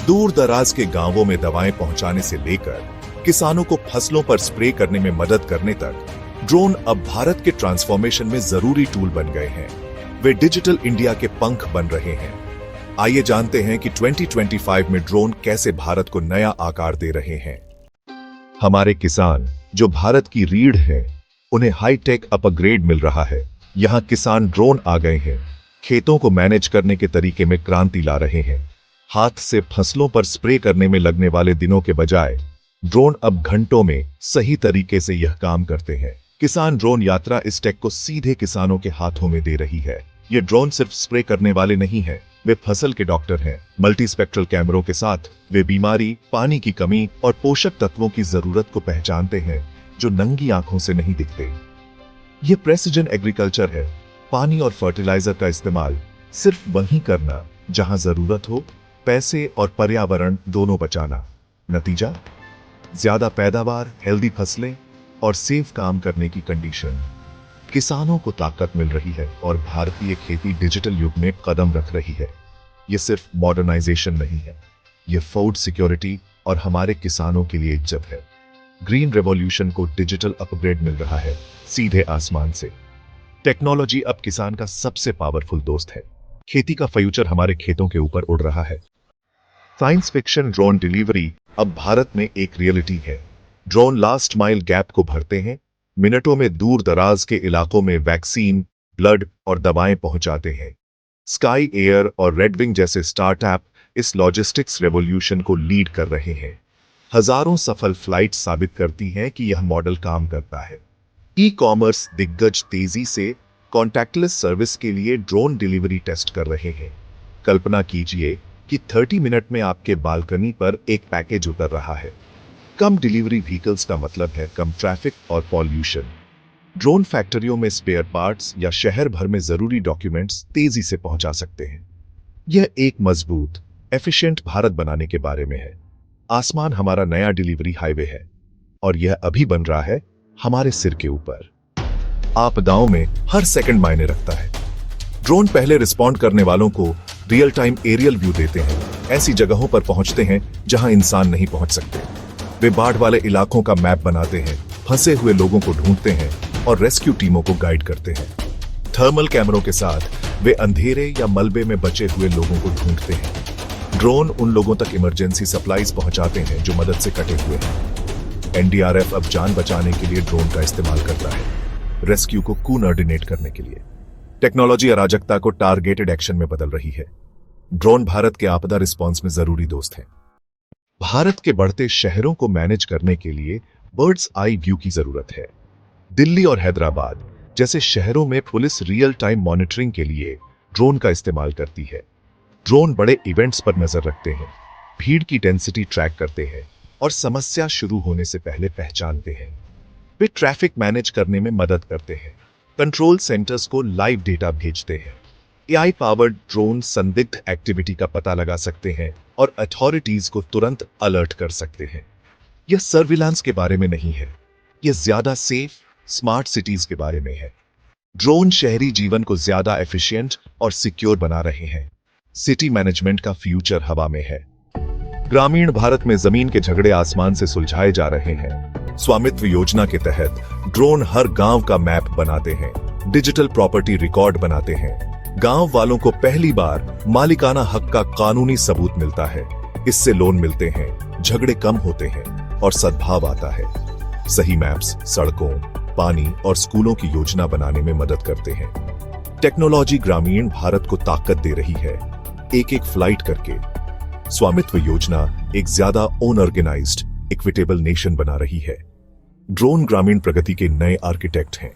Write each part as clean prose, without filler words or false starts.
दूर दराज के गांवों में दवाएं पहुंचाने से लेकर किसानों को फसलों पर स्प्रे करने में मदद करने तक ड्रोन अब भारत के ट्रांसफॉर्मेशन में जरूरी टूल बन गए हैं। वे डिजिटल इंडिया के पंख बन रहे हैं। आइए जानते हैं कि 2025 में ड्रोन कैसे भारत को नया आकार दे रहे हैं। हमारे किसान जो भारत की रीढ़ है, उन्हें हाईटेक अपग्रेड मिल रहा है। यहाँ किसान ड्रोन आ गए हैं, खेतों को मैनेज करने के तरीके में क्रांति ला रहे हैं। हाथ से फसलों पर स्प्रे करने में लगने वाले दिनों के बजाय ड्रोन अब घंटों में सही तरीके से यह काम करते हैं। किसान ड्रोन यात्रा इस टेक को सीधे किसानों के हाथों में दे रही है। ये ड्रोन सिर्फ स्प्रे करने वाले नहीं हैं, वे फसल के डॉक्टर हैं। मल्टीस्पेक्ट्रल कैमरों के साथ वे बीमारी, पानी की कमी और पोषक तत्वों की जरूरत को पहचानते हैं जो नंगी आंखों से नहीं दिखते। ये प्रेसिजन एग्रीकल्चर है, पानी और फर्टिलाइजर का इस्तेमाल सिर्फ वहीं करना जहां जरूरत हो, पैसे और पर्यावरण दोनों बचाना। नतीजा, ज्यादा पैदावार, हेल्दी फसलें और सेफ काम करने की कंडीशन। किसानों को ताकत मिल रही है और भारतीय खेती डिजिटल युग में कदम रख रही है। यह सिर्फ मॉडर्नाइजेशन नहीं है, यह फूड सिक्योरिटी और हमारे किसानों के लिए इज्जत है। ग्रीन रेवोल्यूशन को डिजिटल अपग्रेड मिल रहा है सीधे आसमान से। टेक्नोलॉजी अब किसान का सबसे पावरफुल दोस्त है। खेती का फ्यूचर हमारे खेतों के ऊपर उड़ रहा है। साइंस फिक्शन ड्रोन डिलीवरी अब भारत में एक रियलिटी है। ड्रोन लास्ट माइल गैप को भरते हैं, मिनटों में दूर दराज के इलाकों में वैक्सीन, ब्लड और दवाएं पहुंचाते हैं। स्काई एयर और रेडविंग जैसे स्टार्टअप इस लॉजिस्टिक्स रेवोल्यूशन को लीड कर रहे हैं। हजारों सफल फ्लाइट साबित करती हैं कि यह मॉडल काम करता है। ई कॉमर्स दिग्गज तेजी से कॉन्टैक्टलेस सर्विस के लिए ड्रोन डिलीवरी टेस्ट कर रहे हैं। कल्पना कीजिए कि 30 मिनट में आपके बालकनी पर एक पैकेज उतर रहा है। कम डिलीवरी व्हीकल्स का मतलब है कम ट्रैफिक और पॉल्यूशन। ड्रोन फैक्ट्रियों में स्पेयर पार्ट्स या शहर भर में जरूरी डॉक्यूमेंट्स तेजी से पहुंचा सकते हैं। यह एक मजबूत, एफिशिएंट भारत बनाने के बारे में है। आसमान हमारा नया डिलीवरी हाईवे है और यह अभी बन रहा है हमारे सिर के ऊपर। आपदाओं में हर सेकंड मायने रखता है। ड्रोन पहले रिस्पॉन्ड करने वालों को रियल टाइम एरियल व्यू देते हैं, ऐसी जगहों पर पहुंचते हैं जहां इंसान नहीं पहुंच सकते। वे बाढ़ वाले इलाकों का मैप बनाते हैं, फंसे हुए लोगों को ढूंढते हैं और रेस्क्यू टीमों को गाइड करते हैं। थर्मल कैमरों के साथ वे अंधेरे या मलबे में बचे हुए लोगों को ढूंढते हैं। ड्रोन उन लोगों तक इमरजेंसी सप्लाईज पहुंचाते हैं जो मदद से कटे हुए हैं। एनडीआरएफ अब जान बचाने के लिए ड्रोन का इस्तेमाल करता है, रेस्क्यू को कोऑर्डिनेट करने के लिए। टेक्नोलॉजी अराजकता को टारगेटेड एक्शन में बदल रही है। ड्रोन भारत के आपदा रिस्पांस में जरूरी दोस्त है। भारत के बढ़ते शहरों को मैनेज करने के लिए बर्ड्स आई व्यू की जरूरत है। दिल्ली और हैदराबाद जैसे शहरों में पुलिस रियल टाइम मॉनिटरिंग के लिए ड्रोन का इस्तेमाल करती है। ड्रोन बड़े इवेंट्स पर नजर रखते हैं, भीड़ की डेंसिटी ट्रैक करते हैं और समस्या शुरू होने से पहले पहचानते हैं। वे ट्रैफिक मैनेज करने में मदद करते हैं, कंट्रोल सेंटर्स को लाइव डेटा भेजते हैं। एआई पावर्ड ड्रोन संदिग्ध एक्टिविटी का पता लगा सकते हैं और अथॉरिटीज को तुरंत अलर्ट कर सकते हैं। यह सर्विलांस के बारे में नहीं है, यह ज्यादा सेफ, स्मार्ट सिटीज के बारे में है। ड्रोन शहरी जीवन को ज्यादा एफिशिएंट और सिक्योर बना रहे हैं। सिटी मैनेजमेंट का फ्यूचर हवा में है। ग्रामीण भारत में जमीन के झगड़े आसमान से सुलझाए जा रहे हैं। स्वामित्व योजना के तहत ड्रोन हर गांव का मैप बनाते हैं, डिजिटल प्रॉपर्टी रिकॉर्ड बनाते हैं। गांव वालों को पहली बार मालिकाना हक का कानूनी सबूत मिलता है। इससे लोन मिलते हैं, झगड़े कम होते हैं और सद्भाव आता है। सही मैप्स सड़कों, पानी और स्कूलों की योजना बनाने में मदद करते हैं। टेक्नोलॉजी ग्रामीण भारत को ताकत दे रही है, एक एक फ्लाइट करके। स्वामित्व योजना एक ज्यादा ऑर्गेनाइज्ड, इक्विटेबल नेशन बना रही है। ड्रोन ग्रामीण प्रगति के नए आर्किटेक्ट हैं।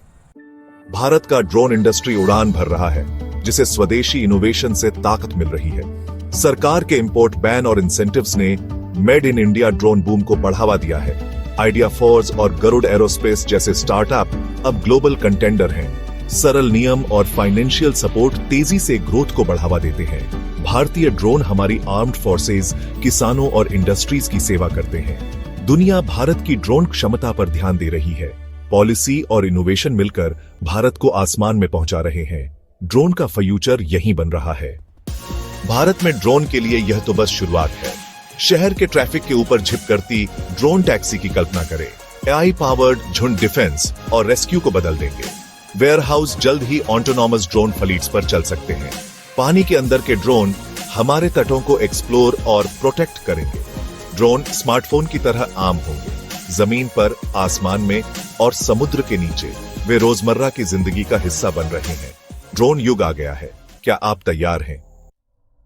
भारत का ड्रोन इंडस्ट्री उड़ान भर रहा है, जिसे स्वदेशी इनोवेशन से ताकत मिल रही है। सरकार के इंपोर्ट बैन और इंसेंटिव्स ने made in India drone boom को बढ़ावा दिया है। आइडिया फोर्स और गरुड़ एरोस्पेस जैसे स्टार्टअप अब ग्लोबल कंटेंडर हैं। सरल नियम और फाइनेंशियल सपोर्ट तेजी से ग्रोथ को बढ़ावा देते हैं। भारतीय ड्रोन हमारी आर्म्ड फोर्सेज, किसानों और इंडस्ट्रीज की सेवा करते हैं। दुनिया भारत की ड्रोन क्षमता पर ध्यान दे रही है। पॉलिसी और इनोवेशन मिलकर भारत को आसमान में पहुंचा रहे हैं। ड्रोन का फ्यूचर यहीं बन रहा है। भारत में ड्रोन के लिए यह तो बस शुरुआत है। शहर के ट्रैफिक के ऊपर झिप करती ड्रोन टैक्सी की कल्पना करें। एआई पावर्ड झुंड डिफेंस और रेस्क्यू को बदल देंगे। वेयरहाउस जल्द ही ऑटोनॉमस ड्रोन फ्लीट्स पर चल सकते हैं। पानी के अंदर के ड्रोन हमारे तटों को एक्सप्लोर और प्रोटेक्ट करेंगे। ड्रोन स्मार्टफोन की तरह आम होंगे, जमीन पर, आसमान में और समुद्र के नीचे वे रोजमर्रा की जिंदगी का हिस्सा बन रहे हैं। ड्रोन युग आ गया है, क्या आप तैयार हैं?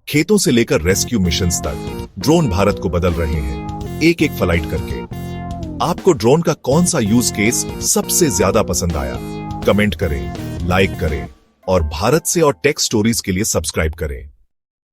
खेतों से लेकर रेस्क्यू मिशंस तक ड्रोन भारत को बदल रहे हैं, एक एक फ्लाइट करके। आपको ड्रोन का कौन सा यूज केस सबसे ज्यादा पसंद आया? कमेंट करें, लाइक करें और भारत से और टेक स्टोरीज के लिए सब्सक्राइब करें।